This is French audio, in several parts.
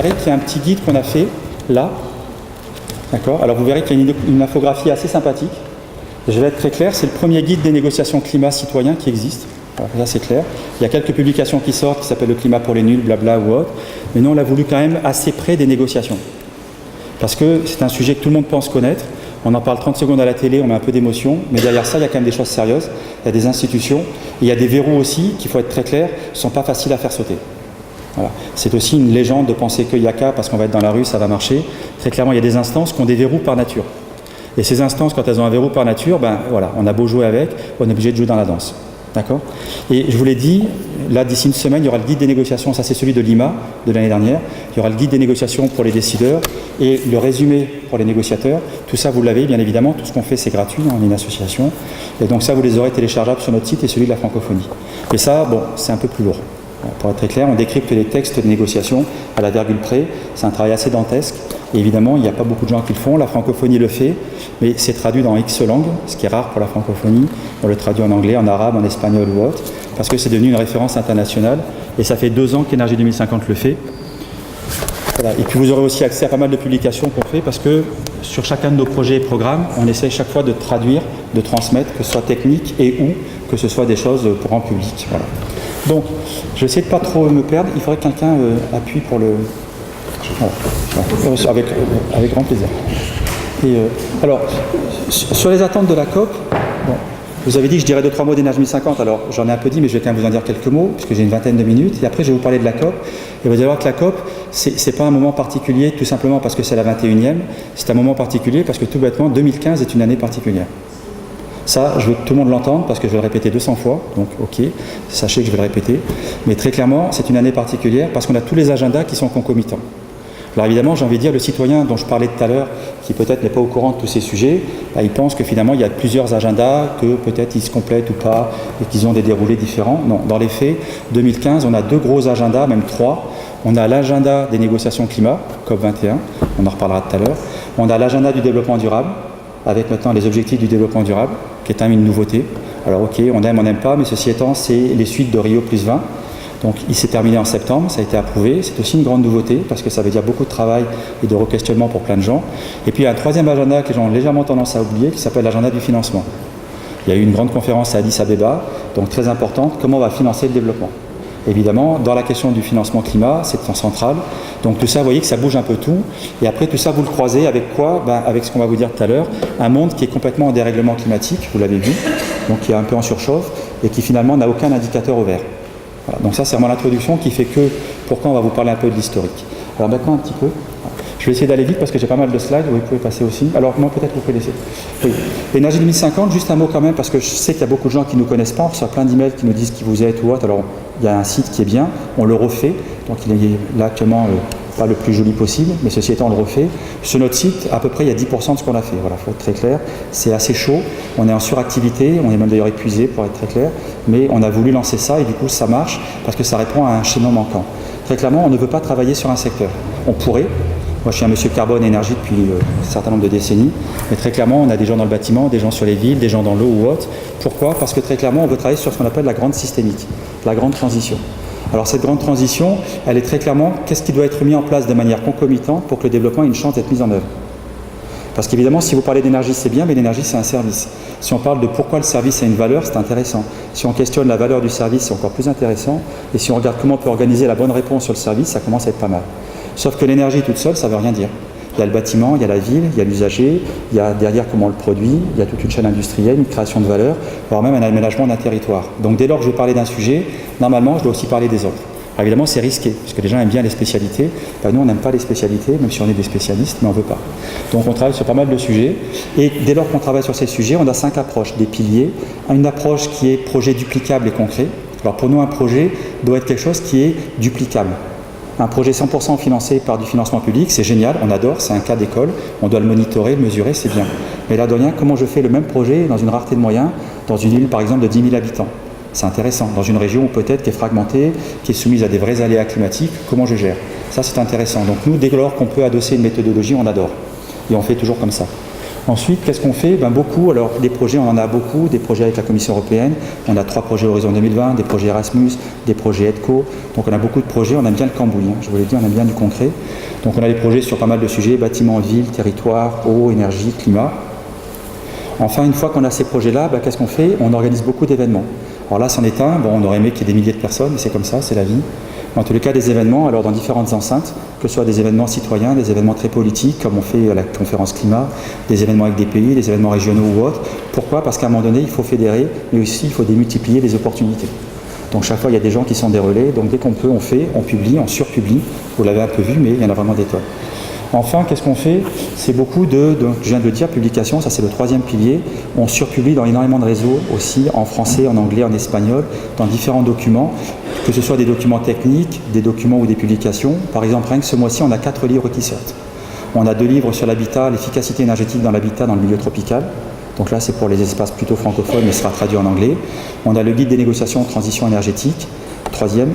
verrez qu'il y a un petit guide qu'on a fait là. D'accord. Alors vous verrez qu'il y a une infographie assez sympathique. Je vais être très clair, c'est le premier guide des négociations climat citoyen qui existe. Voilà, là c'est clair. Il y a quelques publications qui sortent qui s'appellent le climat pour les nuls, blabla ou autre. Mais nous on l'a voulu quand même assez près des négociations. Parce que c'est un sujet que tout le monde pense connaître. On en parle 30 secondes à la télé, on met un peu d'émotion, mais derrière ça, il y a quand même des choses sérieuses. Il y a des institutions, et il y a des verrous aussi, qu'il faut être très clair, ne sont pas faciles à faire sauter. Voilà. C'est aussi une légende de penser qu'il n'y a qu'à, parce qu'on va être dans la rue, ça va marcher. Très clairement, il y a des instances qui ont des verrous par nature. Et ces instances, quand elles ont un verrou par nature, ben voilà, on a beau jouer avec, on est obligé de jouer dans la danse. D'accord ? Et je vous l'ai dit, là d'ici une semaine, il y aura le guide des négociations, ça c'est celui de Lima de l'année dernière. Il y aura le guide des négociations pour les décideurs et le résumé pour les négociateurs. Tout ça vous l'avez bien évidemment, tout ce qu'on fait c'est gratuit, on est une association. Et donc ça vous les aurez téléchargeables sur notre site et celui de la francophonie. Et ça, bon, c'est un peu plus lourd. Pour être très clair, on décrypte les textes de négociation à la virgule près. C'est un travail assez dantesque. Et évidemment, il n'y a pas beaucoup de gens qui le font. La francophonie le fait, mais c'est traduit dans X langues, ce qui est rare pour la francophonie. On le traduit en anglais, en arabe, en espagnol ou autre, parce que c'est devenu une référence internationale. Et ça fait 2 ans qu'Énergie 2050 le fait. Voilà. Et puis vous aurez aussi accès à pas mal de publications qu'on fait, parce que sur chacun de nos projets et programmes, on essaye chaque fois de traduire, de transmettre, que ce soit technique et ou que ce soit des choses pour grand public. Voilà. Donc, je vais essayer de ne pas trop me perdre. Il faudrait que quelqu'un appuie pour le... Voilà. Avec grand plaisir. Et, alors, sur les attentes de la COP, bon, vous avez dit que je dirais 2-3 mots d'Énergie 2050. Alors, j'en ai un peu dit, mais je vais quand même vous en dire quelques mots, puisque j'ai une vingtaine de minutes. Et après, je vais vous parler de la COP. Et vous allez voir que la COP, c'est pas un moment particulier, tout simplement parce que c'est la 21e. C'est un moment particulier parce que, tout bêtement, 2015 est une année particulière. Ça, je veux que tout le monde l'entende parce que je vais le répéter 200 fois, donc ok, sachez que je vais le répéter. Mais très clairement, c'est une année particulière parce qu'on a tous les agendas qui sont concomitants. Alors évidemment, j'ai envie de dire, le citoyen dont je parlais tout à l'heure, qui peut-être n'est pas au courant de tous ces sujets, bah, il pense que finalement, il y a plusieurs agendas, que peut-être ils se complètent ou pas, et qu'ils ont des déroulés différents. Non, dans les faits, 2015, on a 2 gros agendas, même 3. On a l'agenda des négociations climat, COP21, on en reparlera tout à l'heure. On a l'agenda du développement durable, avec maintenant les objectifs du développement durable, qui est quand même une nouveauté. Alors ok, on aime, on n'aime pas, mais ceci étant, c'est les suites de Rio plus 20. Donc il s'est terminé en septembre, ça a été approuvé. C'est aussi une grande nouveauté, parce que ça veut dire beaucoup de travail et de re-questionnement pour plein de gens. Et puis il y a un 3e agenda que les gens ont légèrement tendance à oublier, qui s'appelle l'agenda du financement. Il y a eu une grande conférence à Addis Abeba, donc très importante, comment on va financer le développement. Évidemment, dans la question du financement climat, c'est central. Donc tout ça, vous voyez que ça bouge un peu tout. Et après, tout ça, vous le croisez avec quoi ? Ben, avec ce qu'on va vous dire tout à l'heure, un monde qui est complètement en dérèglement climatique, vous l'avez vu, donc qui est un peu en surchauffe, et qui finalement n'a aucun indicateur au vert. Voilà. Donc ça, c'est vraiment l'introduction qui fait que, pourquoi on va vous parler un peu de l'historique. Alors maintenant, un petit peu. Je vais essayer d'aller vite parce que j'ai pas mal de slides, vous pouvez passer aussi. Alors non, peut-être vous pouvez laisser. Oui. Énergie 2050, juste un mot quand même, parce que je sais qu'il y a beaucoup de gens qui ne nous connaissent pas, on reçoit plein d'emails qui nous disent qui vous êtes ou autre. Alors il y a un site qui est bien, on le refait, donc il est là actuellement pas le plus joli possible, mais ceci étant on le refait. Sur notre site, à peu près il y a 10% de ce qu'on a fait, voilà, il faut être très clair. C'est assez chaud, on est en suractivité, on est même d'ailleurs épuisé pour être très clair, mais on a voulu lancer ça et du coup ça marche parce que ça répond à un schéma manquant. Très clairement, on ne veut pas travailler sur un secteur. On pourrait. Moi, je suis un monsieur carbone énergie depuis un certain nombre de décennies, mais très clairement, on a des gens dans le bâtiment, des gens sur les villes, des gens dans l'eau ou autre. Pourquoi ? Parce que très clairement, on veut travailler sur ce qu'on appelle la grande systémique, la grande transition. Alors cette grande transition, elle est très clairement, qu'est-ce qui doit être mis en place de manière concomitante pour que le développement ait une chance d'être mis en œuvre ? Parce qu'évidemment, si vous parlez d'énergie, c'est bien, mais l'énergie, c'est un service. Si on parle de pourquoi le service a une valeur, c'est intéressant. Si on questionne la valeur du service, c'est encore plus intéressant. Et si on regarde comment on peut organiser la bonne réponse sur le service, ça commence à être pas mal. Sauf que l'énergie toute seule, ça ne veut rien dire. Il y a le bâtiment, il y a la ville, il y a l'usager, il y a derrière comment on le produit, il y a toute une chaîne industrielle, une création de valeur, voire même un aménagement d'un territoire. Donc dès lors que je vais parler d'un sujet, normalement, je dois aussi parler des autres. Alors évidemment, c'est risqué, parce que les gens aiment bien les spécialités. Ben, nous, on n'aime pas les spécialités, même si on est des spécialistes, mais on ne veut pas. Donc on travaille sur pas mal de sujets. Et dès lors qu'on travaille sur ces sujets, on a 5 approches, des piliers. Une approche qui est projet duplicable et concret. Alors pour nous, un projet doit être quelque chose qui est duplicable. Un projet 100% financé par du financement public, c'est génial, on adore, c'est un cas d'école, on doit le monitorer, le mesurer, c'est bien. Mais là de rien, comment je fais le même projet dans une rareté de moyens, dans une ville par exemple de 10 000 habitants ? C'est intéressant, dans une région peut-être qui est fragmentée, qui est soumise à des vrais aléas climatiques, comment je gère ? Ça c'est intéressant. Donc nous, dès lors qu'on peut adosser une méthodologie, on adore. Et on fait toujours comme ça. Ensuite, qu'est-ce qu'on fait? Beaucoup, alors des projets, on en a beaucoup, des projets avec la Commission européenne, on a 3 projets Horizon 2020, des projets Erasmus, des projets EDCO, donc on a beaucoup de projets, on aime bien le cambouis, je vous l'ai dit, on aime bien du concret. Donc on a des projets sur pas mal de sujets, bâtiments, villes, territoire, eau, énergie, climat. Enfin, une fois qu'on a ces projets-là, qu'est-ce qu'on fait? On organise beaucoup d'événements. Alors là, c'en est un, on aurait aimé qu'il y ait des milliers de personnes, mais c'est comme ça, c'est la vie. En tous les cas, des événements, alors dans différentes enceintes, que ce soit des événements citoyens, des événements très politiques, comme on fait à la conférence climat, des événements avec des pays, des événements régionaux ou autres. Pourquoi? Parce qu'à un moment donné, il faut fédérer, mais aussi il faut démultiplier les opportunités. Donc chaque fois, il y a des gens qui sont des relais, donc dès qu'on peut, on fait, on publie, on surpublie. Vous l'avez un peu vu, mais il y en a vraiment des tonnes. Enfin, qu'est-ce qu'on fait? C'est beaucoup donc, je viens de le dire, publication, ça c'est le 3e pilier. On surpublie dans énormément de réseaux aussi, en français, en anglais, en espagnol, dans différents documents, que ce soit des documents techniques, des documents ou des publications. Par exemple, rien que ce mois-ci, on a 4 livres qui sortent. On a 2 livres sur l'habitat, l'efficacité énergétique dans l'habitat dans le milieu tropical. Donc là, c'est pour les espaces plutôt francophones, mais ce sera traduit en anglais. On a le guide des négociations transition énergétique. 2e,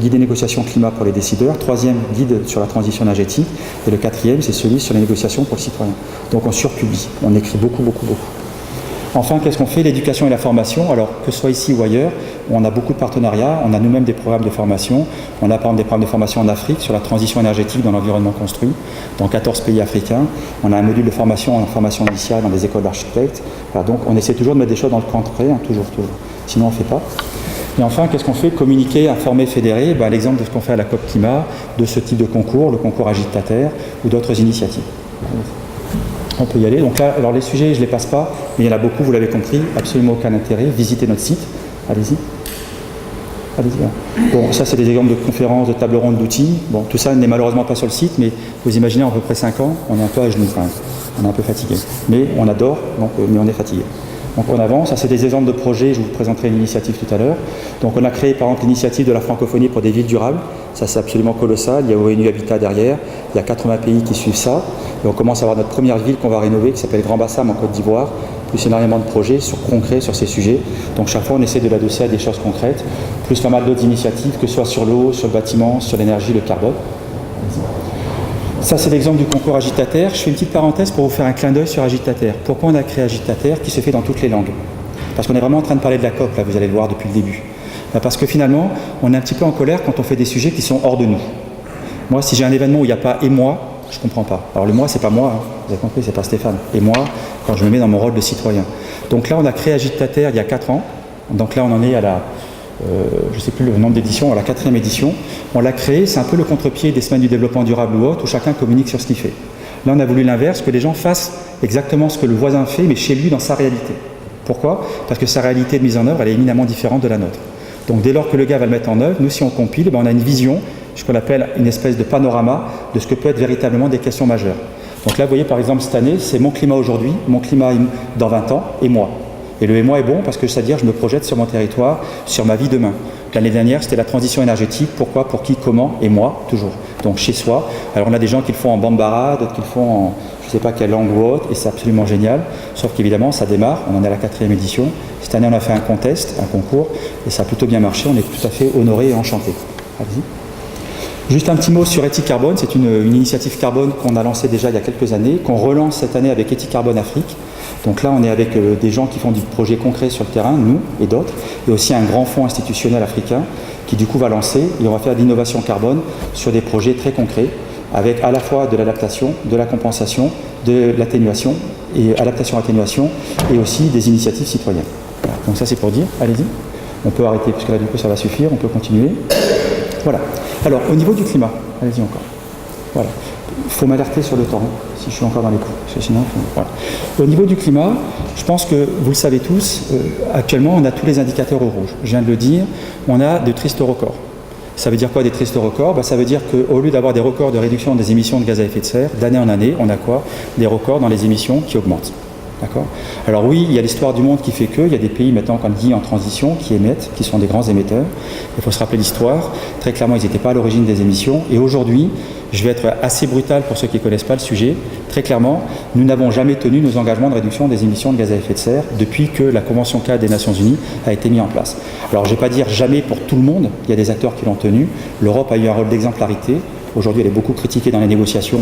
guide des négociations climat pour les décideurs, 3e, guide sur la transition énergétique, et le 4e, c'est celui sur les négociations pour le citoyen. Donc on surpublie, on écrit beaucoup. Enfin, qu'est-ce qu'on fait? L'éducation et la formation, alors que ce soit ici ou ailleurs, on a beaucoup de partenariats, on a nous-mêmes des programmes de formation, on a par exemple des programmes de formation en Afrique sur la transition énergétique dans l'environnement construit, dans 14 pays africains, on a un module de formation en formation initiale dans des écoles d'architectes, donc on essaie toujours de mettre des choses dans le concret, toujours, sinon on ne fait pas. Et enfin, qu'est-ce qu'on fait? Communiquer, informer, fédérer. L'exemple de ce qu'on fait à la COP Climat, de ce type de concours, le concours Agitater ou d'autres initiatives. On peut y aller. Donc là, alors les sujets, je ne les passe pas, mais il y en a beaucoup, vous l'avez compris, absolument aucun intérêt. Visitez notre site. Allez-y. Bon, ça c'est des exemples de conférences, de tables rondes, d'outils. Bon, tout ça n'est malheureusement pas sur le site, mais vous imaginez, à peu près 5 ans, on est un peu à genoux quand même. On est un peu fatigué. Mais on adore, mais on est fatigué. Donc on avance, ça c'est des exemples de projets, je vous présenterai une initiative tout à l'heure. Donc on a créé par exemple l'initiative de la francophonie pour des villes durables, ça c'est absolument colossal, il y a ONU Habitat derrière, il y a 80 pays qui suivent ça, et on commence à avoir notre première ville qu'on va rénover qui s'appelle Grand Bassam en Côte d'Ivoire, plus énormément de projets concrets sur ces sujets. Donc chaque fois on essaie de l'adosser à des choses concrètes, plus pas mal d'autres initiatives, que ce soit sur l'eau, sur le bâtiment, sur l'énergie, le carbone. Ça, c'est l'exemple du concours Agitater. Je fais une petite parenthèse pour vous faire un clin d'œil sur Agitater. Pourquoi on a créé Agitater qui se fait dans toutes les langues? Parce qu'on est vraiment en train de parler de la COP, là, vous allez le voir depuis le début. Parce que finalement, on est un petit peu en colère quand on fait des sujets qui sont hors de nous. Moi, si j'ai un événement où il n'y a pas « et moi », je ne comprends pas. Alors le « moi », c'est pas moi, vous avez compris, c'est pas Stéphane. Et moi, quand je me mets dans mon rôle de citoyen. Donc là, on a créé Agitater il y a 4 ans. Donc là, on en est à la... je ne sais plus le nombre d'éditions, à la 4e édition. On l'a créé, c'est un peu le contre-pied des semaines du développement durable ou autre, où chacun communique sur ce qu'il fait. Là, on a voulu l'inverse, que les gens fassent exactement ce que le voisin fait, mais chez lui, dans sa réalité. Pourquoi? Parce que sa réalité de mise en œuvre, elle est éminemment différente de la nôtre. Donc dès lors que le gars va le mettre en œuvre, nous, si on compile, on a une vision, ce qu'on appelle une espèce de panorama de ce que peut être véritablement des questions majeures. Donc là, vous voyez, par exemple, cette année, c'est mon climat aujourd'hui, mon climat dans 20 ans, et moi. Et le « et moi » est bon parce que c'est-à-dire je me projette sur mon territoire, sur ma vie demain. L'année dernière, c'était la transition énergétique. Pourquoi, pour qui, comment et moi, toujours. Donc chez soi. Alors on a des gens qui le font en bambara, d'autres qui le font en je ne sais pas quelle langue ou autre, et c'est absolument génial. Sauf qu'évidemment, ça démarre. On en est à la 4e édition. Cette année, on a fait un contest, un concours, et ça a plutôt bien marché. On est tout à fait honorés et enchantés. Allez-y. Juste un petit mot sur Ethic Carbone. C'est une initiative carbone qu'on a lancée déjà il y a quelques années, qu'on relance cette année avec Ethic Carbone Afrique. Donc là, on est avec des gens qui font du projet concret sur le terrain, nous et d'autres, et aussi un grand fonds institutionnel africain qui du coup va lancer, et on va faire de l'innovation carbone sur des projets très concrets, avec à la fois de l'adaptation, de la compensation, de l'atténuation, et adaptation-atténuation, et aussi des initiatives citoyennes. Voilà. Donc ça c'est pour dire, allez-y, on peut arrêter, parce que là du coup ça va suffire, on peut continuer. Voilà. Alors au niveau du climat, allez-y encore. Voilà. Il faut m'alerter sur le temps, si je suis encore dans les coups, parce que sinon, voilà. Au niveau du climat, je pense que vous le savez tous, actuellement on a tous les indicateurs au rouge. Je viens de le dire, on a de tristes records. Ça veut dire quoi des tristes records? Ça veut dire qu'au lieu d'avoir des records de réduction des émissions de gaz à effet de serre, d'année en année, on a quoi? Des records dans les émissions qui augmentent. D'accord? Alors oui, il y a l'histoire du monde qui fait que, il y a des pays maintenant, comme dit, en transition, qui émettent, qui sont des grands émetteurs. Il faut se rappeler l'histoire. Très clairement, ils n'étaient pas à l'origine des émissions. Et aujourd'hui, je vais être assez brutal pour ceux qui ne connaissent pas le sujet. Très clairement, nous n'avons jamais tenu nos engagements de réduction des émissions de gaz à effet de serre depuis que la Convention cadre des Nations Unies a été mise en place. Alors je ne vais pas dire jamais pour tout le monde, il y a des acteurs qui l'ont tenu. L'Europe a eu un rôle d'exemplarité. Aujourd'hui, elle est beaucoup critiquée dans les négociations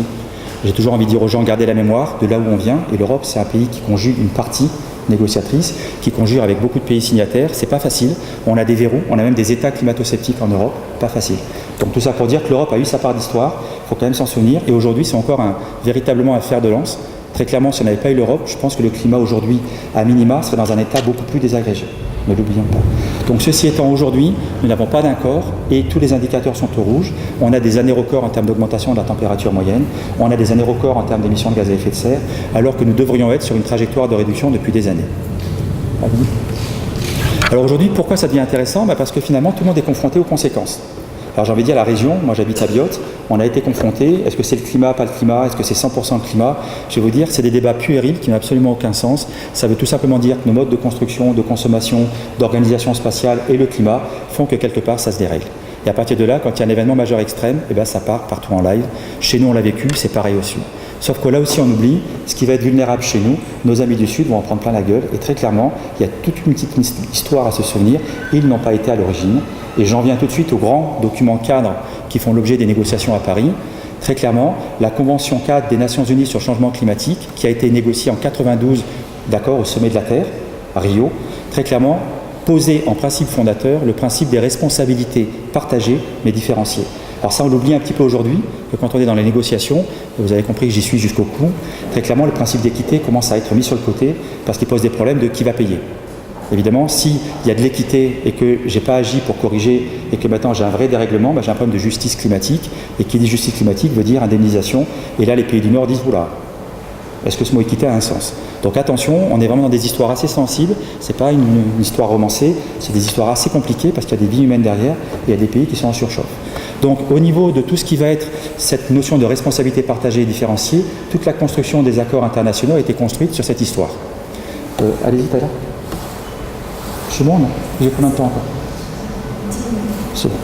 J'ai toujours envie de dire aux gens, gardez la mémoire de là où on vient, et l'Europe, c'est un pays qui conjugue une partie négociatrice, qui conjure avec beaucoup de pays signataires. C'est pas facile, on a des verrous, on a même des États climato-sceptiques en Europe, pas facile. Donc tout ça pour dire que l'Europe a eu sa part d'histoire, il faut quand même s'en souvenir, et aujourd'hui c'est encore véritablement un fer de lance. Très clairement, si on n'avait pas eu l'Europe, je pense que le climat aujourd'hui, à minima, serait dans un état beaucoup plus désagrégé. Ne l'oublions pas. Donc ceci étant, aujourd'hui, nous n'avons pas d'accord et tous les indicateurs sont au rouge. On a des années records en termes d'augmentation de la température moyenne, on a des années records en termes d'émissions de gaz à effet de serre, alors que nous devrions être sur une trajectoire de réduction depuis des années. Alors aujourd'hui, pourquoi ça devient intéressant? Parce que finalement, tout le monde est confronté aux conséquences. Alors j'ai envie de dire, la région, moi j'habite à Biot, on a été confronté, est-ce que c'est le climat, pas le climat, est-ce que c'est 100% le climat? Je vais vous dire, c'est des débats puérils qui n'ont absolument aucun sens. Ça veut tout simplement dire que nos modes de construction, de consommation, d'organisation spatiale et le climat font que quelque part ça se dérègle. Et à partir de là, quand il y a un événement majeur extrême, ça part partout en live. Chez nous on l'a vécu, c'est pareil au Sud. Sauf que là aussi on oublie, ce qui va être vulnérable chez nous, nos amis du Sud vont en prendre plein la gueule. Et très clairement, il y a toute une petite histoire à se souvenir. Ils n'ont pas été à l'origine. Et j'en viens tout de suite aux grands documents cadres qui font l'objet des négociations à Paris. Très clairement, la Convention cadre des Nations Unies sur le changement climatique, qui a été négociée en 92, d'accord, au sommet de la Terre, à Rio, très clairement, posait en principe fondateur le principe des responsabilités partagées mais différenciées. Alors ça, on l'oublie un petit peu aujourd'hui, que quand on est dans les négociations, vous avez compris que j'y suis jusqu'au cou, très clairement, le principe d'équité commence à être mis sur le côté parce qu'il pose des problèmes de qui va payer. Évidemment, s'il y a de l'équité et que je n'ai pas agi pour corriger et que maintenant j'ai un vrai dérèglement, j'ai un problème de justice climatique. Et qui dit justice climatique veut dire indemnisation. Et là, les pays du Nord disent, oula, est-ce que ce mot équité a un sens? Donc attention, on est vraiment dans des histoires assez sensibles. Ce n'est pas une histoire romancée, c'est des histoires assez compliquées parce qu'il y a des vies humaines derrière et il y a des pays qui sont en surchauffe. Donc au niveau de tout ce qui va être cette notion de responsabilité partagée et différenciée, toute la construction des accords internationaux a été construite sur cette histoire. Allez-y, Taylor. C'est bon, non? J'ai combien de temps encore? C'est bon.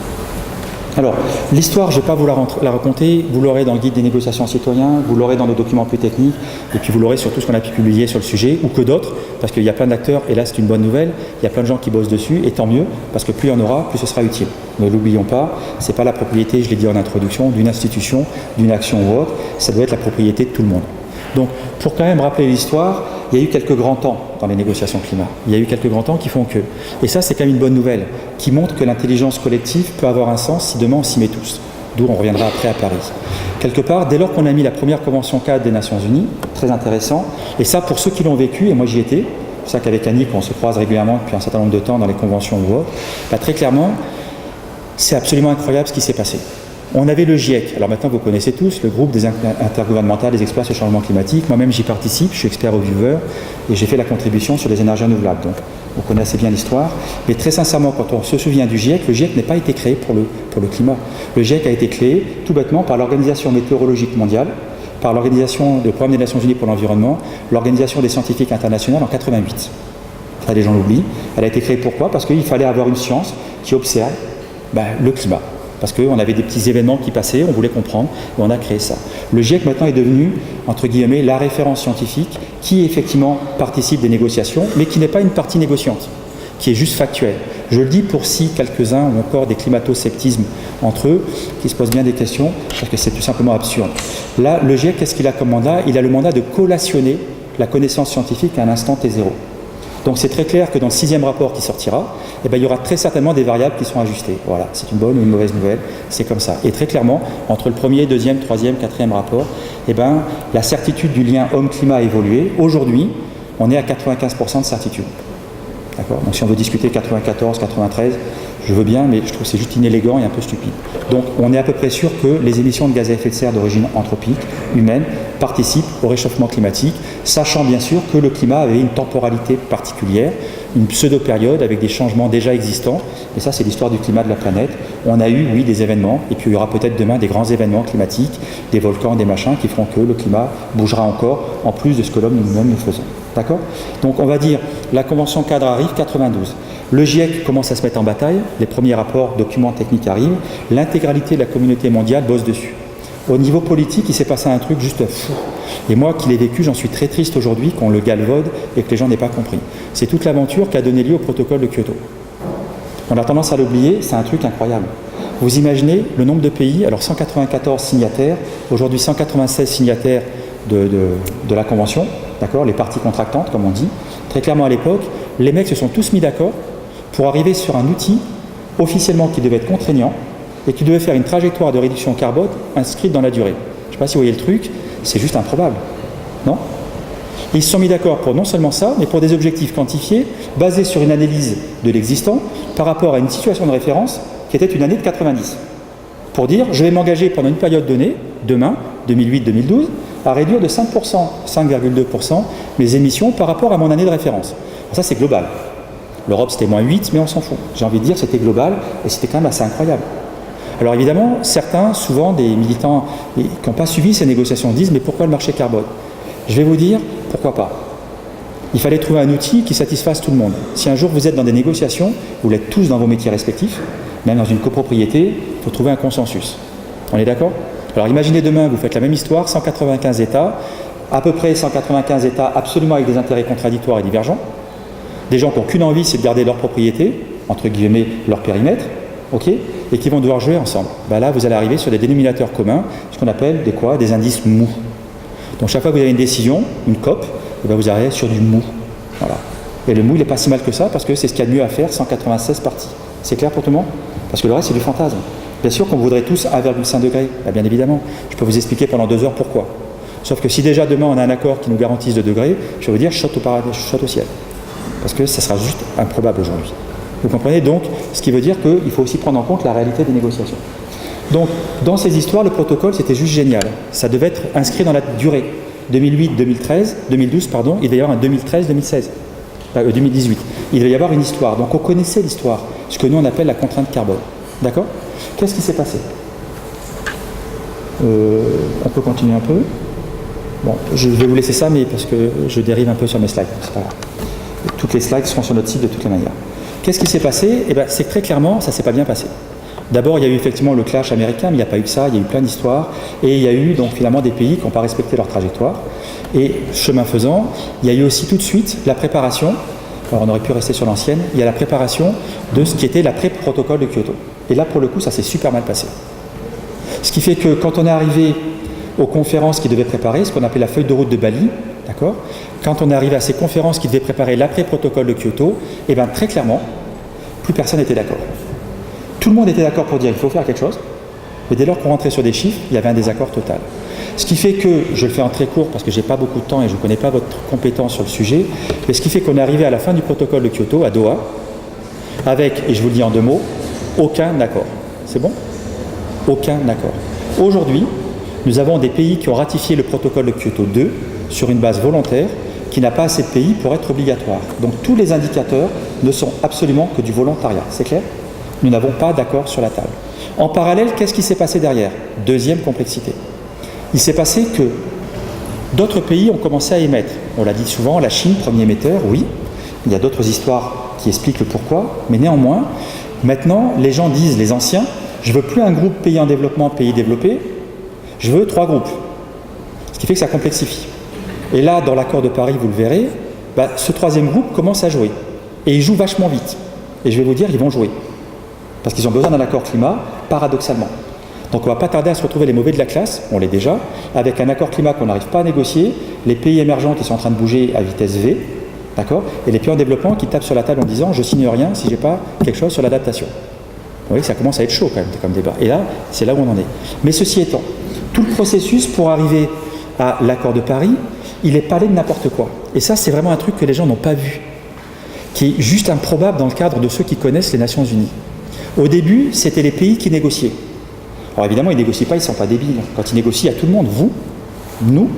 Alors, l'histoire, je ne vais pas vous la raconter, vous l'aurez dans le guide des négociations citoyens, vous l'aurez dans nos documents plus techniques, et puis vous l'aurez sur tout ce qu'on a pu publier sur le sujet, ou que d'autres, parce qu'il y a plein d'acteurs, et là c'est une bonne nouvelle, il y a plein de gens qui bossent dessus, et tant mieux, parce que plus il y en aura, plus ce sera utile. Ne l'oublions pas, ce n'est pas la propriété, je l'ai dit en introduction, d'une institution, d'une action ou autre, ça doit être la propriété de tout le monde. Donc, pour quand même rappeler l'histoire, il y a eu quelques grands temps dans les négociations climat. Il y a eu quelques grands temps qui font que. Et ça, c'est quand même une bonne nouvelle, qui montre que l'intelligence collective peut avoir un sens si demain on s'y met tous. D'où on reviendra après à Paris. Quelque part, dès lors qu'on a mis la première convention cadre des Nations Unies, très intéressant, et ça pour ceux qui l'ont vécu, et moi j'y étais, c'est ça qu'avec Annick, on se croise régulièrement depuis un certain nombre de temps dans les conventions ou autres, très clairement, c'est absolument incroyable ce qui s'est passé. On avait le GIEC, alors maintenant vous connaissez tous, le groupe des intergouvernementales des experts sur le changement climatique. Moi-même j'y participe, je suis expert au viewer et j'ai fait la contribution sur les énergies renouvelables. Donc on connaît assez bien l'histoire. Mais très sincèrement, quand on se souvient du GIEC, le GIEC n'est pas été créé pour le climat. Le GIEC a été créé tout bêtement par l'Organisation météorologique mondiale, par l'Organisation du Programme des Nations Unies pour l'environnement, l'Organisation des scientifiques internationales en 88. Ça, les gens l'oublient. Elle a été créée pourquoi? Parce qu'il fallait avoir une science qui observe le climat. Parce qu'on avait des petits événements qui passaient, on voulait comprendre, et on a créé ça. Le GIEC maintenant est devenu, entre guillemets, la référence scientifique qui effectivement participe des négociations, mais qui n'est pas une partie négociante, qui est juste factuelle. Je le dis pour si quelques-uns ont encore des climato-sceptismes entre eux, qui se posent bien des questions, parce que c'est tout simplement absurde. Là, le GIEC, qu'est-ce qu'il a comme mandat? Il a le mandat de collationner la connaissance scientifique à un instant T0. Donc c'est très clair que dans le 6e rapport qui sortira, il y aura très certainement des variables qui seront ajustées. Voilà, c'est une bonne ou une mauvaise nouvelle, c'est comme ça. Et très clairement, entre le 1er, 2e, 3e, 4e rapport, la certitude du lien homme-climat a évolué. Aujourd'hui, on est à 95% de certitude. D'accord? Donc si on veut discuter 94, 93, je veux bien, mais je trouve que c'est juste inélégant et un peu stupide. Donc on est à peu près sûr que les émissions de gaz à effet de serre d'origine anthropique, humaine, participent au réchauffement climatique, sachant bien sûr que le climat avait une temporalité particulière, une pseudo-période avec des changements déjà existants, et ça c'est l'histoire du climat de la planète. On a eu, oui, des événements, et puis il y aura peut-être demain des grands événements climatiques, des volcans, des machins, qui feront que le climat bougera encore, en plus de ce que l'homme nous-mêmes nous faisons. D'accord? Donc on va dire, la convention cadre arrive, 92. Le GIEC commence à se mettre en bataille, les premiers rapports, documents techniques arrivent, l'intégralité de la communauté mondiale bosse dessus. Au niveau politique, il s'est passé un truc juste fou. Et moi qui l'ai vécu, j'en suis très triste aujourd'hui qu'on le galvaude et que les gens n'aient pas compris. C'est toute l'aventure qui a donné lieu au protocole de Kyoto. On a tendance à l'oublier, c'est un truc incroyable. vous imaginez le nombre de pays, alors 194 signataires, aujourd'hui 196 signataires de la Convention, d'accord, les parties contractantes, comme on dit. Très clairement, à l'époque, les mecs se sont tous mis d'accord pour arriver sur un outil officiellement qui devait être contraignant et qui devait faire une trajectoire de réduction carbone inscrite dans la durée. Je ne sais pas si vous voyez le truc, c'est juste improbable, non? Et ils se sont mis d'accord pour non seulement ça, mais pour des objectifs quantifiés, basés sur une analyse de l'existant par rapport à une situation de référence qui était une année de 90. Pour dire, je vais m'engager pendant une période donnée, demain, 2008-2012, à réduire de 5%, 5,2% mes émissions par rapport à mon année de référence. Alors ça, c'est global. L'Europe, c'était moins 8, mais on s'en fout. J'ai envie de dire, c'était global, et c'était quand même assez incroyable. Alors évidemment, certains, souvent des militants qui n'ont pas suivi ces négociations, disent, mais pourquoi le marché carbone? Je vais vous dire, pourquoi pas. Il fallait trouver un outil qui satisfasse tout le monde. Si un jour vous êtes dans des négociations, vous l'êtes tous dans vos métiers respectifs, même dans une copropriété, il faut trouver un consensus. On est d'accord? Alors imaginez demain, vous faites la même histoire, 195 États, à peu près 195 États absolument avec des intérêts contradictoires et divergents, des gens qui n'ont qu'une envie, c'est de garder leur propriété, entre guillemets leur périmètre, ok, et qui vont devoir jouer ensemble. Ben là, vous allez arriver sur des dénominateurs communs, ce qu'on appelle des indices mous. Donc chaque fois que vous avez une décision, une COP, et ben vous arrivez sur du mou. Voilà. Et le mou, il n'est pas si mal que ça, parce que c'est ce qu'il y a de mieux à faire, 196 parties. C'est clair pour tout le monde? Parce que le reste, c'est du fantasme. Bien sûr qu'on voudrait tous 1,5 degré, ben bien évidemment. Je peux vous expliquer pendant 2 heures pourquoi. Sauf que si déjà demain on a un accord qui nous garantisse 2 degrés, je vais vous dire, je saute au paradis, je saute au ciel. Parce que ça sera juste improbable aujourd'hui. Vous comprenez donc, ce qui veut dire qu'il faut aussi prendre en compte la réalité des négociations. Donc, dans ces histoires, le protocole, c'était juste génial. Ça devait être inscrit dans la durée. 2012, pardon, il devait y avoir un 2013-2016. 2018. Il devait y avoir une histoire. Donc, on connaissait l'histoire, ce que nous, on appelle la contrainte carbone. D'accord? Qu'est-ce qui s'est passé? On peut continuer un peu. Bon, je vais vous laisser ça, mais parce que je dérive un peu sur mes slides. C'est pas grave. Toutes les slides seront sur notre site de toutes les manières. Qu'est-ce qui s'est passé? Eh bien, c'est que très clairement, ça ne s'est pas bien passé. D'abord, il y a eu effectivement le clash américain, mais il n'y a pas eu que ça, il y a eu plein d'histoires. Et il y a eu donc finalement des pays qui n'ont pas respecté leur trajectoire. Et chemin faisant, il y a eu aussi tout de suite la préparation, alors on aurait pu rester sur l'ancienne, il y a la préparation de ce qui était l'après-protocole de Kyoto. Et là, pour le coup, ça s'est super mal passé. Ce qui fait que quand on est arrivé aux conférences qui devaient préparer, ce qu'on appelle la feuille de route de Bali, d'accord, quand on est arrivé à ces conférences qui devaient préparer l'après-protocole de Kyoto, et bien très clairement, plus personne n'était d'accord. Tout le monde était d'accord pour dire qu'il faut faire quelque chose, mais dès lors qu'on rentrait sur des chiffres, il y avait un désaccord total. Ce qui fait que, je le fais en très court parce que je n'ai pas beaucoup de temps et je ne connais pas votre compétence sur le sujet, mais ce qui fait qu'on est arrivé à la fin du protocole de Kyoto, à Doha, avec, et je vous le dis en 2 mots, aucun accord. C'est bon? Aucun accord. Aujourd'hui, nous avons des pays qui ont ratifié le protocole de Kyoto 2 sur une base volontaire qui n'a pas assez de pays pour être obligatoire. Donc tous les indicateurs ne sont absolument que du volontariat. C'est clair? Nous n'avons pas d'accord sur la table. En parallèle, qu'est-ce qui s'est passé derrière? Deuxième complexité. Il s'est passé que d'autres pays ont commencé à émettre. On l'a dit souvent, la Chine, premier émetteur, oui. Il y a d'autres histoires qui expliquent le pourquoi, mais néanmoins, maintenant, les gens disent, les anciens, je ne veux plus un groupe pays en développement, pays développé, je veux 3 groupes. Ce qui fait que ça complexifie. Et là, dans l'accord de Paris, vous le verrez, ce 3e groupe commence à jouer. Et il joue vachement vite. Et je vais vous dire, ils vont jouer. Parce qu'ils ont besoin d'un accord climat, paradoxalement. Donc on ne va pas tarder à se retrouver les mauvais de la classe, on l'est déjà, avec un accord climat qu'on n'arrive pas à négocier, les pays émergents qui sont en train de bouger à vitesse V, d'accord, et les pays en développement qui tapent sur la table en disant « je signe rien si je n'ai pas quelque chose sur l'adaptation ». Vous voyez que ça commence à être chaud quand même comme débat. Et là, c'est là où on en est. Mais ceci étant, tout le processus pour arriver à l'accord de Paris, il est parlé de n'importe quoi. Et ça, c'est vraiment un truc que les gens n'ont pas vu, qui est juste improbable dans le cadre de ceux qui connaissent les Nations Unies. Au début, c'était les pays qui négociaient. Alors évidemment, ils ne négocient pas, ils ne sont pas débiles. Quand ils négocient à tout le monde, vous, nous,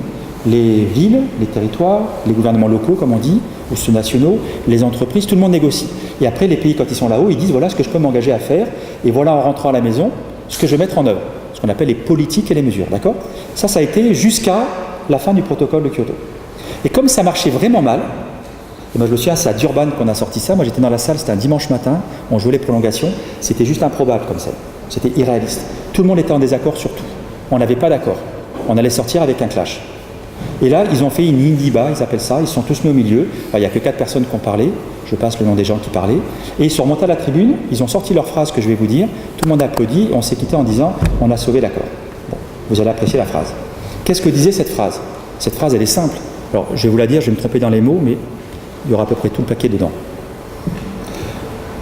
les villes, les territoires, les gouvernements locaux, comme on dit, ou ceux nationaux, les entreprises, tout le monde négocie. Et après, les pays, quand ils sont là-haut, ils disent voilà ce que je peux m'engager à faire, et voilà en rentrant à la maison, ce que je vais mettre en œuvre. Ce qu'on appelle les politiques et les mesures, d'accord? Ça a été jusqu'à la fin du protocole de Kyoto. Et comme ça marchait vraiment mal, et moi je me souviens, c'est à Durban qu'on a sorti ça, moi j'étais dans la salle, c'était un dimanche matin, on jouait les prolongations, c'était juste improbable comme ça, c'était irréaliste. Tout le monde était en désaccord sur tout, on n'avait pas d'accord, on allait sortir avec un clash. Et là, ils ont fait une indiba, ils appellent ça, ils sont tous mis au milieu. Alors, il n'y a que 4 personnes qui ont parlé, je passe le nom des gens qui parlaient. Et ils sont remontés à la tribune, ils ont sorti leur phrase que je vais vous dire, tout le monde a applaudi, et on s'est quitté en disant « on a sauvé l'accord ». Bon, vous allez apprécier la phrase. Qu'est-ce que disait cette phrase? Cette phrase, elle est simple. Alors, je vais vous la dire, je vais me tromper dans les mots, mais il y aura à peu près tout le paquet dedans.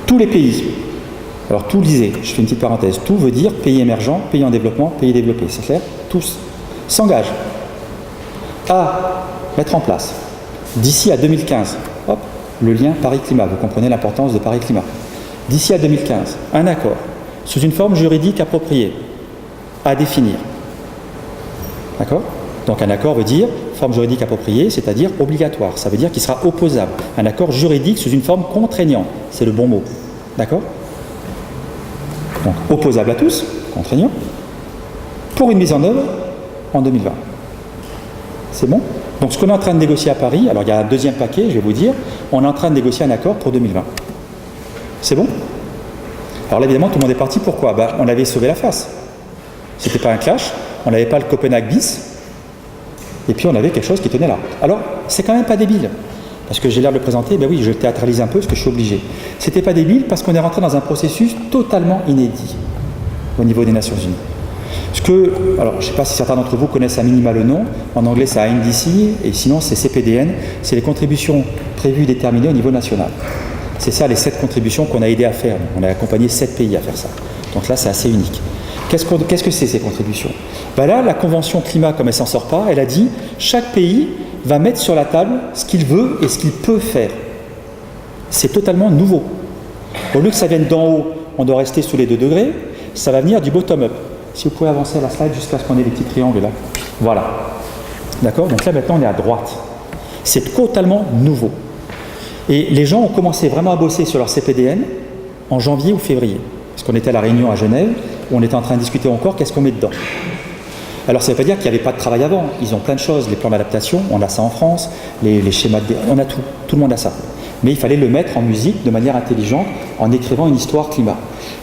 Tous les pays, alors tout lisez, je fais une petite parenthèse, tout veut dire pays émergent, pays en développement, pays développé, c'est clair? Tous s'engagent à mettre en place, d'ici à 2015, hop, le lien Paris-Climat, vous comprenez l'importance de Paris-Climat, d'ici à 2015, un accord, sous une forme juridique appropriée, à définir. D'accord? Donc un accord veut dire forme juridique appropriée, c'est-à-dire obligatoire, ça veut dire qu'il sera opposable. Un accord juridique sous une forme contraignante, c'est le bon mot. D'accord? Donc opposable à tous, contraignant, pour une mise en œuvre en 2020. C'est bon? Donc ce qu'on est en train de négocier à Paris, alors il y a un deuxième paquet, je vais vous dire, on est en train de négocier un accord pour 2020. C'est bon? Alors là évidemment tout le monde est parti, pourquoi? On avait sauvé la face. C'était pas un clash, on n'avait pas le Copenhague bis, et puis on avait quelque chose qui tenait là. Alors c'est quand même pas débile, parce que j'ai l'air de le présenter, oui je le théâtralise un peu parce que je suis obligé. C'était pas débile parce qu'on est rentré dans un processus totalement inédit au niveau des Nations Unies. Alors, je ne sais pas si certains d'entre vous connaissent à minima le nom, en anglais c'est NDC, et sinon c'est CPDN, c'est les contributions prévues déterminées au niveau national. C'est ça les 7 contributions qu'on a aidé à faire, on a accompagné 7 pays à faire ça. Donc là c'est assez unique. Qu'est-ce que c'est ces contributions? Là, la Convention climat, comme elle ne s'en sort pas, elle a dit, chaque pays va mettre sur la table ce qu'il veut et ce qu'il peut faire. C'est totalement nouveau. Au lieu que ça vienne d'en haut, on doit rester sous les 2 degrés, ça va venir du bottom-up. Si vous pouvez avancer la slide jusqu'à ce qu'on ait les petits triangles là. Voilà. D'accord? Donc là maintenant on est à droite. C'est totalement nouveau. Et les gens ont commencé vraiment à bosser sur leur CPDN en janvier ou février. Parce qu'on était à la réunion à Genève, où on était en train de discuter encore qu'est-ce qu'on met dedans. Alors ça ne veut pas dire qu'il n'y avait pas de travail avant. Ils ont plein de choses, les plans d'adaptation, on a ça en France, les schémas de... On a tout le monde a ça. Mais il fallait le mettre en musique de manière intelligente en écrivant une histoire climat.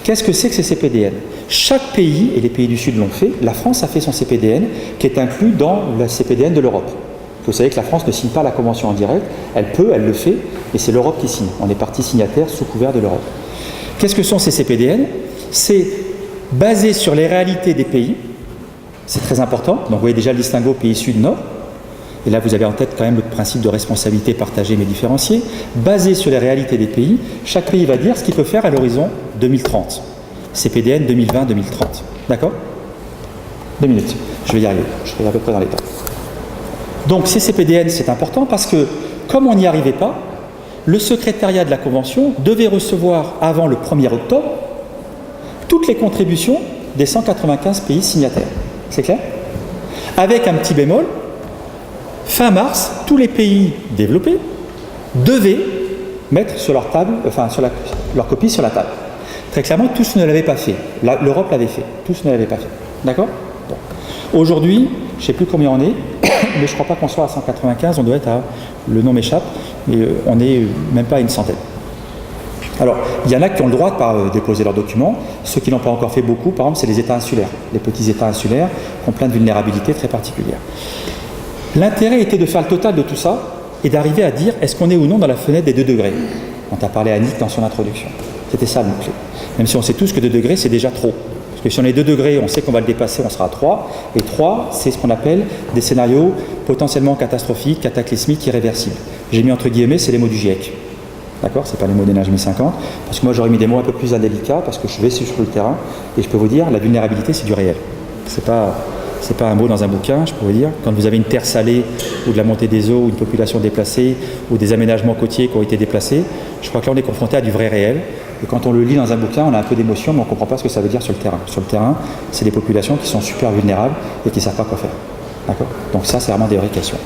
Qu'est-ce que c'est que ces CPDN? Chaque pays, et les pays du Sud l'ont fait, la France a fait son CPDN qui est inclus dans le CPDN de l'Europe. Vous savez que la France ne signe pas la convention en direct, elle le fait, et c'est l'Europe qui signe. On est partie signataire sous couvert de l'Europe. Qu'est-ce que sont ces CPDN? C'est basé sur les réalités des pays, c'est très important, donc vous voyez déjà le distinguo pays Sud-Nord, et là vous avez en tête quand même le principe de responsabilité partagée mais différenciée, basé sur les réalités des pays, chaque pays va dire ce qu'il peut faire à l'horizon 2030. CPDN 2020-2030. D'accord? 2 minutes, je vais y arriver, je serai à peu près dans les temps. Donc ces CPDN c'est important parce que comme on n'y arrivait pas, le secrétariat de la Convention devait recevoir avant le 1er octobre toutes les contributions des 195 pays signataires. C'est clair? Avec un petit bémol, fin mars, tous les pays développés devaient mettre sur leur table, leur copie sur la table. Très clairement, tous ne l'avaient pas fait. L'Europe l'avait fait. Tous ne l'avaient pas fait. D'accord? Bon. Aujourd'hui, je ne sais plus combien on est, mais je ne crois pas qu'on soit à 195, on doit être à, le nom m'échappe, mais on n'est même pas à une centaine. Alors, il y en a qui ont le droit de déposer leurs documents. Ceux qui n'ont pas encore fait beaucoup, par exemple, c'est les États insulaires. Les petits États insulaires qui ont plein de vulnérabilités très particulières. L'intérêt était de faire le total de tout ça et d'arriver à dire est-ce qu'on est ou non dans la fenêtre des 2 degrés. On t'a parlé à Nick dans son introduction. C'était ça le mot-clé. Même si on sait tous que 2 degrés, c'est déjà trop. Parce que si on est 2 degrés, on sait qu'on va le dépasser, on sera à 3. Et 3, c'est ce qu'on appelle des scénarios potentiellement catastrophiques, cataclysmiques, irréversibles. J'ai mis entre guillemets, c'est les mots du GIEC. D'accord? C'est pas les mots d'énergie 50. Parce que moi, j'aurais mis des mots un peu plus indélicats, parce que je vais sur le terrain, et je peux vous dire, la vulnérabilité, c'est du réel. C'est pas un mot dans un bouquin, je peux vous dire. Quand vous avez une terre salée, ou de la montée des eaux, ou une population déplacée, ou des aménagements côtiers qui ont été déplacés, je crois que là, on est confronté à du vrai réel. Et quand on le lit dans un bouquin, on a un peu d'émotion, mais on ne comprend pas ce que ça veut dire sur le terrain. Sur le terrain, c'est des populations qui sont super vulnérables et qui ne savent pas quoi faire. D'accord? Donc ça, c'est vraiment des vraies questions.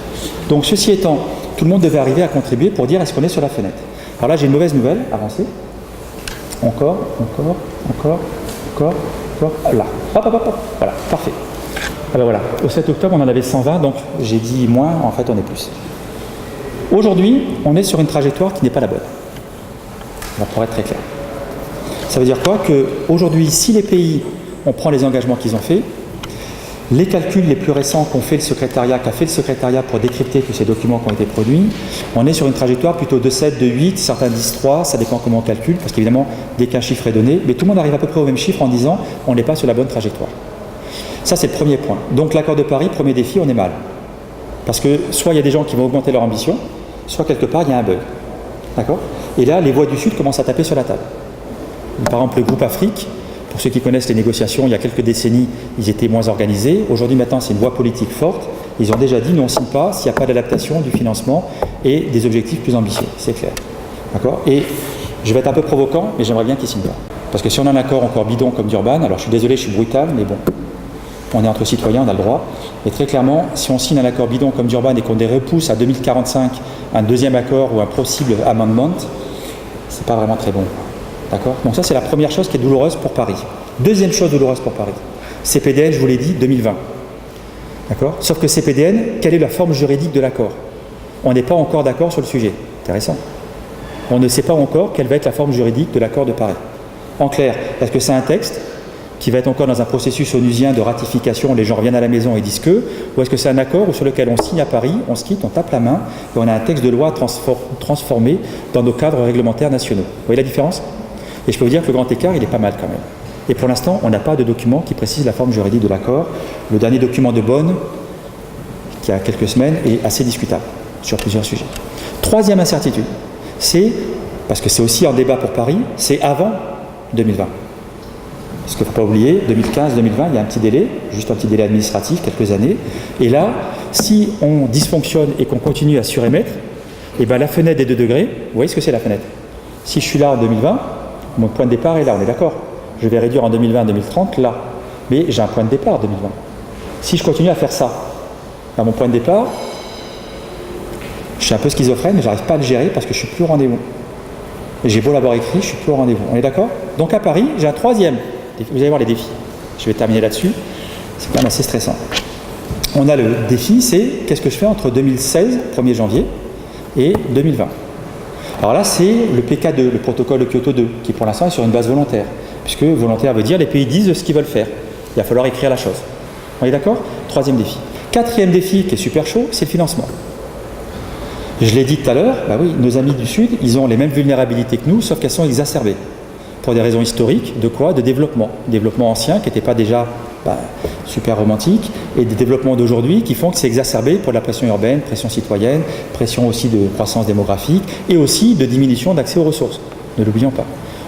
Donc ceci étant, tout le monde devait arriver à contribuer pour dire est-ce qu'on est sur la fenêtre. Alors là, j'ai une mauvaise nouvelle, avancez. Encore, là. Hop. Voilà, parfait. Alors voilà, au 7 octobre, on en avait 120, donc j'ai dit moins, en fait, on est plus. Aujourd'hui, on est sur une trajectoire qui n'est pas la bonne. Alors, pour être très clair. Ça veut dire quoi? Qu'aujourd'hui, si les pays, on prend les engagements qu'ils ont faits, Les calculs les plus récents qu'a fait le secrétariat pour décrypter tous ces documents qui ont été produits, on est sur une trajectoire plutôt de 7, de 8, certains disent 3, ça dépend comment on calcule, parce qu'évidemment, dès qu'un chiffre est donné, mais tout le monde arrive à peu près au même chiffre en disant on n'est pas sur la bonne trajectoire. Ça, c'est le premier point. Donc l'accord de Paris, premier défi, on est mal. Parce que soit il y a des gens qui vont augmenter leur ambition, soit quelque part, il y a un bug. D'accord ? Et là, les voix du Sud commencent à taper sur la table. Par exemple, le groupe Afrique, pour ceux qui connaissent les négociations, il y a quelques décennies, ils étaient moins organisés. Aujourd'hui, maintenant, c'est une voix politique forte. Ils ont déjà dit, nous, on ne signe pas s'il n'y a pas d'adaptation du financement et des objectifs plus ambitieux. C'est clair. D'accord ? Et je vais être un peu provoquant, mais j'aimerais bien qu'ils ne signent pas. Parce que si on a un accord encore bidon comme d'Urban, alors je suis désolé, je suis brutal, mais bon, on est entre citoyens, on a le droit. Et très clairement, si on signe un accord bidon comme d'Urban et qu'on les repousse à 2045 un deuxième accord ou un possible amendment, c'est pas vraiment très bon. D'accord ? Donc ça, c'est la première chose qui est douloureuse pour Paris. Deuxième chose douloureuse pour Paris, CPDN, je vous l'ai dit, 2020. D'accord ? Sauf que CPDN, quelle est la forme juridique de l'accord ? On n'est pas encore d'accord sur le sujet. Intéressant. On ne sait pas encore quelle va être la forme juridique de l'accord de Paris. En clair, est-ce que c'est un texte qui va être encore dans un processus onusien de ratification, les gens reviennent à la maison et disent que, ou est-ce que c'est un accord sur lequel on signe à Paris, on se quitte, on tape la main, et on a un texte de loi transformé dans nos cadres réglementaires nationaux. Vous voyez la différence ? Et je peux vous dire que le grand écart, il est pas mal quand même. Et pour l'instant, on n'a pas de document qui précise la forme juridique de l'accord. Le dernier document de Bonn, qui a quelques semaines, est assez discutable sur plusieurs sujets. Troisième incertitude, c'est, parce que c'est aussi un débat pour Paris, c'est avant 2020. Parce qu'il ne faut pas oublier, 2015-2020, il y a un petit délai, juste un petit délai administratif, quelques années. Et là, si on dysfonctionne et qu'on continue à surémettre, et bien la fenêtre des 2 degrés, vous voyez ce que c'est la fenêtre ? Si je suis là en 2020, mon point de départ est là, on est d'accord ? Je vais réduire en 2020-2030 là. Mais j'ai un point de départ en 2020. Si je continue à faire ça, à mon point de départ, je suis un peu schizophrène, mais je n'arrive pas à le gérer parce que je ne suis plus au rendez-vous. Et j'ai beau l'avoir écrit, je ne suis plus au rendez-vous. On est d'accord ? Donc à Paris, j'ai un troisième. Vous allez voir les défis. Je vais terminer là-dessus. C'est quand même assez stressant. On a le défi, c'est qu'est-ce que je fais entre 2016, 1er janvier, et 2020. Alors là, c'est le PK2, le protocole de Kyoto 2, qui pour l'instant est sur une base volontaire. Puisque volontaire veut dire les pays disent ce qu'ils veulent faire. Il va falloir écrire la chose. On est d'accord ? Troisième défi. Quatrième défi, qui est super chaud, c'est le financement. Je l'ai dit tout à l'heure, bah oui, nos amis du Sud, ils ont les mêmes vulnérabilités que nous, sauf qu'elles sont exacerbées. Pour des raisons historiques, de quoi ? De développement. Développement ancien qui n'était pas déjà super romantique, et des développements d'aujourd'hui qui font que c'est exacerbé pour la pression urbaine, pression citoyenne, pression aussi de croissance démographique, et aussi de diminution d'accès aux ressources. Ne l'oublions pas.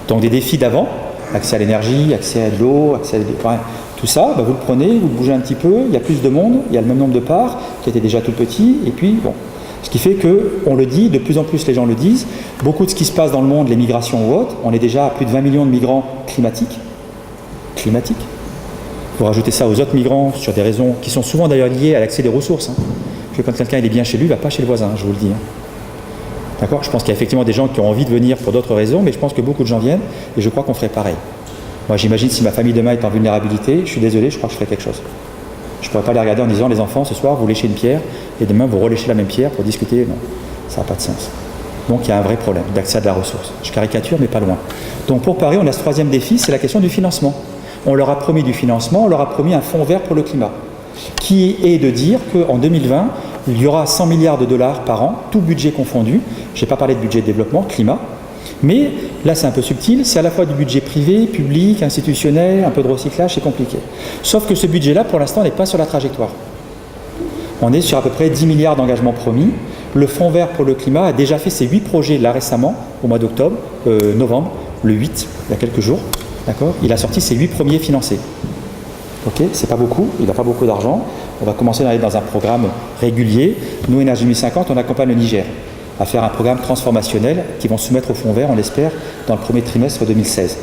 Donc des défis d'avant, accès à l'énergie, accès à l'eau, tout ça, vous le prenez, vous le bougez un petit peu, il y a plus de monde, il y a le même nombre de parts, qui étaient déjà tout petits, et puis bon. Ce qui fait qu'on le dit, de plus en plus les gens le disent, beaucoup de ce qui se passe dans le monde, les migrations ou autres, on est déjà à plus de 20 millions de migrants climatiques. Vous rajoutez ça aux autres migrants sur des raisons qui sont souvent d'ailleurs liées à l'accès des ressources. Parce que quand quelqu'un est bien chez lui, il ne va pas chez le voisin, je vous le dis. D'accord ? Je pense qu'il y a effectivement des gens qui ont envie de venir pour d'autres raisons, mais je pense que beaucoup de gens viennent, et je crois qu'on ferait pareil. Moi j'imagine si ma famille demain est en vulnérabilité, je suis désolé, je crois que je ferais quelque chose. Je ne pourrais pas les regarder en disant, les enfants, ce soir, vous léchez une pierre, et demain, vous reléchez la même pierre pour discuter. Non, ça n'a pas de sens. Donc, il y a un vrai problème d'accès à de la ressource. Je caricature, mais pas loin. Donc, pour Paris, on a ce troisième défi, c'est la question du financement. On leur a promis du financement, on leur a promis un fonds vert pour le climat, qui est de dire qu'en 2020, il y aura 100 milliards de dollars par an, tout budget confondu. Je n'ai pas parlé de budget de développement, climat. Mais là, c'est un peu subtil, c'est à la fois du budget privé, public, institutionnel, un peu de recyclage, c'est compliqué. Sauf que ce budget-là, pour l'instant, n'est pas sur la trajectoire. On est sur à peu près 10 milliards d'engagements promis. Le Fonds vert pour le climat a déjà fait ses 8 projets là récemment, au mois d'octobre, novembre, le 8, il y a quelques jours. D'accord ? Il a sorti ses 8 premiers financés. Ok, c'est pas beaucoup, il n'a pas beaucoup d'argent. On va commencer à aller dans un programme régulier. Nous, Énergie 1050, on accompagne le Niger à faire un programme transformationnel qui vont soumettre au Fonds vert, on l'espère, dans le premier trimestre 2016.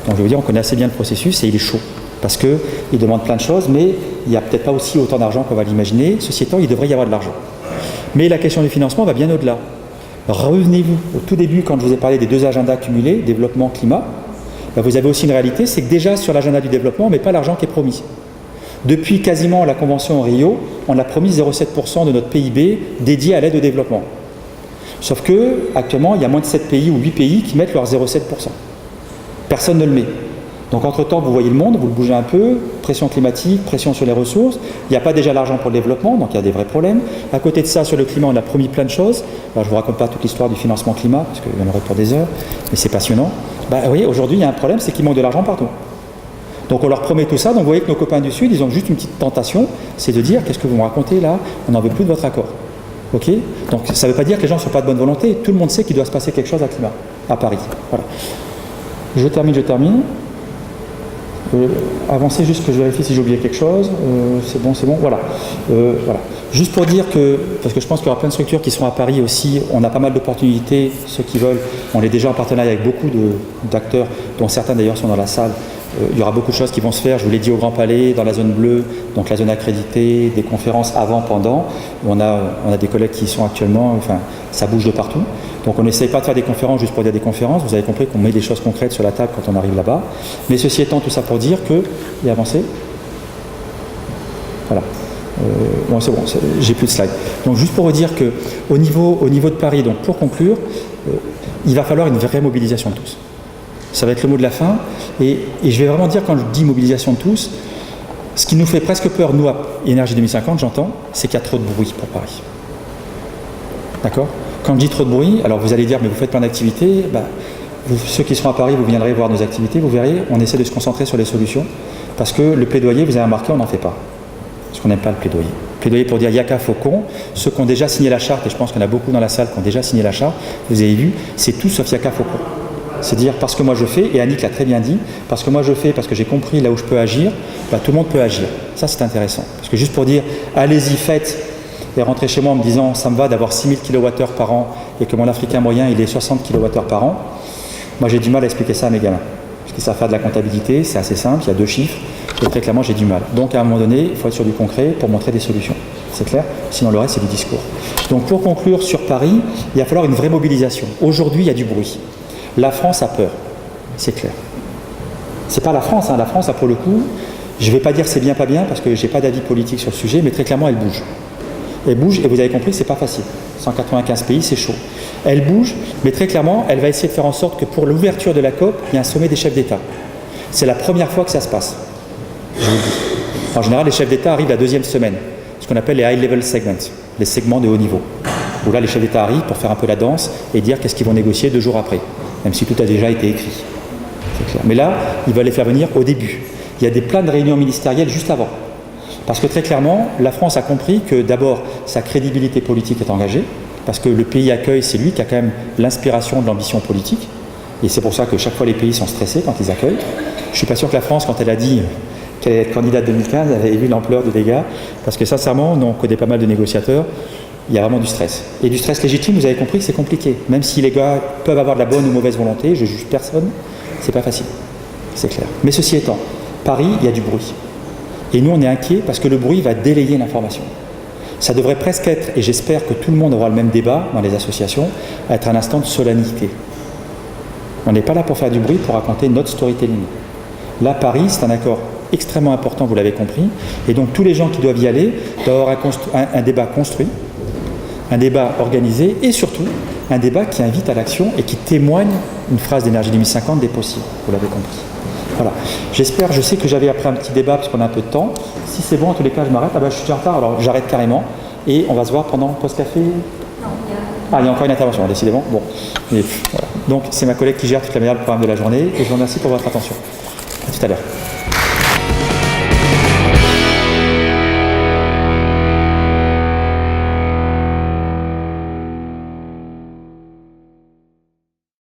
Donc je veux dire, on connaît assez bien le processus et il est chaud. Parce qu'il demande plein de choses, mais il n'y a peut-être pas aussi autant d'argent qu'on va l'imaginer. Ceci étant, il devrait y avoir de l'argent. Mais la question du financement va bien au-delà. Revenez-vous au tout début, quand je vous ai parlé des 2 agendas cumulés, développement, climat, vous avez aussi une réalité, c'est que déjà sur l'agenda du développement, on ne met pas l'argent qui est promis. Depuis quasiment la convention en Rio, on a promis 0,7% de notre PIB dédié à l'aide au développement. Sauf que actuellement, il y a moins de 7 pays ou 8 pays qui mettent leur 0,7%. Personne ne le met. Donc entre-temps, vous voyez le monde, vous le bougez un peu, pression climatique, pression sur les ressources, il n'y a pas déjà l'argent pour le développement, donc il y a des vrais problèmes. À côté de ça, sur le climat, on a promis plein de choses. Alors, je ne vous raconte pas toute l'histoire du financement climat, parce qu'il y en aurait pour des heures, mais c'est passionnant. Vous voyez, aujourd'hui, il y a un problème, c'est qu'il manque de l'argent partout. Donc on leur promet tout ça, donc vous voyez que nos copains du Sud, ils ont juste une petite tentation, c'est de dire, qu'est-ce que vous me racontez là? On n'en veut plus de votre accord. Ok? Donc ça ne veut pas dire que les gens ne sont pas de bonne volonté, tout le monde sait qu'il doit se passer quelque chose à climat, à Paris. Voilà. Je termine. Avancez juste que je vérifie si j'ai oublié quelque chose. C'est bon, voilà. Voilà. Juste pour dire que, parce que je pense qu'il y aura plein de structures qui seront à Paris aussi, on a pas mal d'opportunités, ceux qui veulent, on est déjà en partenariat avec beaucoup d'acteurs, dont certains d'ailleurs sont dans la salle. Il y aura beaucoup de choses qui vont se faire, je vous l'ai dit, au Grand Palais, dans la zone bleue, donc la zone accréditée, des conférences avant, pendant. On a des collègues qui y sont actuellement, enfin, ça bouge de partout. Donc on n'essaye pas de faire des conférences juste pour dire des conférences, vous avez compris qu'on met des choses concrètes sur la table quand on arrive là-bas. Mais ceci étant, tout ça pour dire que, et avancer. Voilà. Bon, c'est bon, j'ai plus de slides. Donc juste pour vous dire qu'au niveau de Paris, donc pour conclure, il va falloir une vraie mobilisation de tous. Ça va être le mot de la fin. Et je vais vraiment dire, quand je dis mobilisation de tous, ce qui nous fait presque peur, nous, à Énergie 2050, j'entends, c'est qu'il y a trop de bruit pour Paris. D'accord? Quand je dis trop de bruit, alors vous allez dire, mais vous faites plein d'activités, ceux qui seront à Paris, vous viendrez voir nos activités, vous verrez, on essaie de se concentrer sur les solutions, parce que le plaidoyer, vous avez remarqué, on n'en fait pas. Parce qu'on n'aime pas le plaidoyer. Plaidoyer pour dire Yaka Faucon, ceux qui ont déjà signé la charte, et je pense qu'il y en a beaucoup dans la salle qui ont déjà signé la charte, vous avez vu, c'est tout sauf Yaka Faucon. C'est dire parce que moi je fais, et Annick l'a très bien dit, parce que moi je fais, parce que j'ai compris là où je peux agir, tout le monde peut agir. Ça c'est intéressant. Parce que juste pour dire, allez-y, faites, et rentrer chez moi en me disant, ça me va d'avoir 6000 kWh par an, et que mon Africain moyen il est 60 kWh par an, moi j'ai du mal à expliquer ça à mes gamins. Parce que ça va faire de la comptabilité, c'est assez simple, il y a 2 chiffres, et très clairement j'ai du mal. Donc à un moment donné, il faut être sur du concret pour montrer des solutions. C'est clair? Sinon le reste c'est du discours. Donc pour conclure sur Paris, il va falloir une vraie mobilisation. Aujourd'hui il y a du bruit. La France a peur, c'est clair. C'est pas la France, la France a pour le coup, je ne vais pas dire c'est bien pas bien parce que je n'ai pas d'avis politique sur le sujet, mais très clairement elle bouge. Elle bouge et vous avez compris que c'est pas facile. 195 pays, c'est chaud. Elle bouge, mais très clairement, elle va essayer de faire en sorte que pour l'ouverture de la COP, il y a un sommet des chefs d'État. C'est la première fois que ça se passe. Je vous le dis. En général, les chefs d'État arrivent la 2e semaine, ce qu'on appelle les high level segments, les segments de haut niveau. Où là, les chefs d'État arrivent pour faire un peu la danse et dire qu'est-ce qu'ils vont négocier 2 jours après. Même si tout a déjà été écrit. C'est clair. Mais là, ils veulent les faire venir au début. Il y a des plans de réunions ministérielles juste avant. Parce que très clairement, la France a compris que d'abord, sa crédibilité politique est engagée, parce que le pays accueille, c'est lui qui a quand même l'inspiration de l'ambition politique. Et c'est pour ça que chaque fois les pays sont stressés quand ils accueillent. Je ne suis pas sûr que la France, quand elle a dit qu'elle allait être candidate 2015, elle avait vu l'ampleur des dégâts. Parce que sincèrement, on connaît pas mal de négociateurs. Il y a vraiment du stress. Et du stress légitime, vous avez compris que c'est compliqué. Même si les gars peuvent avoir de la bonne ou mauvaise volonté, je ne juge personne, c'est pas facile. C'est clair. Mais ceci étant, Paris, il y a du bruit. Et nous, on est inquiets parce que le bruit va délayer l'information. Ça devrait presque être, et j'espère que tout le monde aura le même débat dans les associations, être un instant de solennité. On n'est pas là pour faire du bruit, pour raconter notre storytelling. Là, Paris, c'est un accord extrêmement important, vous l'avez compris. Et donc, tous les gens qui doivent y aller doivent avoir un débat construit, un débat organisé et surtout un débat qui invite à l'action et qui témoigne, une phrase d'Énergie 2050, des possibles. Vous l'avez compris. Voilà. J'espère, je sais que j'avais après un petit débat parce qu'on a un peu de temps. Si c'est bon, en tous les cas, je m'arrête. Je suis en retard, alors j'arrête carrément. Et on va se voir pendant post-café. Il y a encore une intervention, décidément. Bon. Mais, voilà. Donc, c'est ma collègue qui gère toute la manière le programme de la journée. Et je vous remercie pour votre attention. À tout à l'heure.